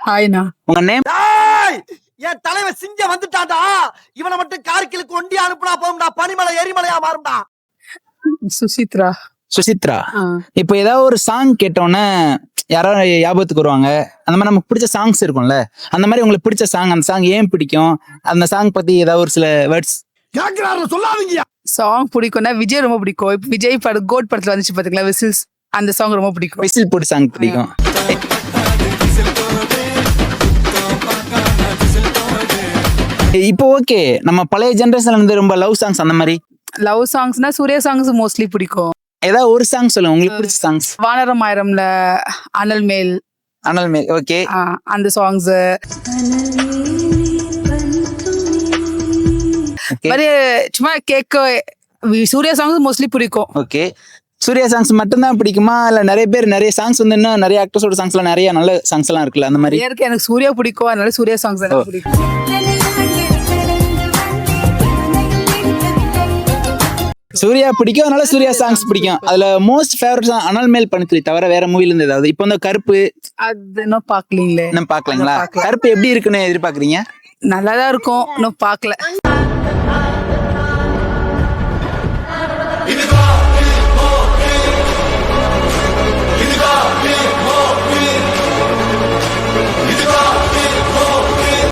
ஹாய்ண்ணா. உங்க நேம்? என் தலைவன் சிங்கம் வந்துட்டான்டா. இவனை மட்டும் கார்கிலுக்கு ஒண்டி அனுப்புனா போகும்டா, பனிமலை எரிமலையா மாறும்டா. சுசித்ரா. சுசித்ரா. இப்போ ஏதாவது ஒரு சாங் கேட்டோன்னே யாராவது ஞாபகத்துக்கு வருவாங்க, அந்த மாதிரி நமக்கு பிடிச்ச சாங்ஸ் இருக்கும்ல, அந்த மாதிரி உங்களுக்கு பிடிச்ச சாங், அந்த சாங் ஏன் பிடிக்கும், அந்த சாங் பத்தி ஏதாவது ஒரு சில வேர்ட்ஸ் கேக்குறாரு சொல்லாதீங்க. சாங் பிடிக்கும்னா விஜய் ரொம்ப பிடிக்கும். இப்போ விஜய் படம் கோட் படத்துல வந்துச்சு பாத்தீங்களா, விசில்ஸ், அந்த சாங் ரொம்ப பிடிக்கும். விசில் போட்டு சாங் பிடிக்கும். இப்போ ஓகே, நம்ம பழைய ஜெனரேஷன்ல இருந்து ரொம்ப லவ் சாங்ஸ், அந்த மாதிரி லவ் சாங்ஸ்னா சூர்யா சாங்ஸ் மோஸ்ட்லி பிடிக்கும். ஏதாவது ஒரு சாங் சொல்லுங்க உங்களுக்கு பிடிச்ச சாங்ஸ். வானரம் ஆயிரம்ல அனல் மேல். அனல் மேல், ஓகே. அந்த சாங்ஸ் மாதிரி சும்மா கேட்க. சூர்யா சாங்ஸ் மோஸ்ட்லி பிடிக்கும். ஓகே, சூர்யா சாங்ஸ் மட்டும்தான் பிடிக்குமா, இல்ல நிறைய பேர் நிறைய சாங்ஸ் வந்து இன்னும் நிறைய ஆக்டர்ஸோட சாங்ஸ்ல நிறைய நல்ல சாங்ஸ் எல்லாம் இருக்குல்ல, அந்த மாதிரி? எனக்கு சூர்யா பிடிக்கும், அதனால சூர்யா சாங்ஸ் எனக்கு பிடிக்கும். சூர்யா பிடிக்கும், அதனால சூர்யா சாங்ஸ் பிடிக்கும். அதுல மோஸ்ட் ஃபேவரட் சாங் அனல் மேல் பனித்துளி தவிர வேற மூவில இருந்து ஏதாவது? இப்போ இந்த கருப்பு அது இன்னும் பாக்கலீங்களே. இன்னும் பாக்கலீங்களா? கருப்பு எப்படி இருக்குன்னு எதிர்பார்க்கறீங்க? நல்லாதான் இருக்கும், இன்னும் பாக்கல.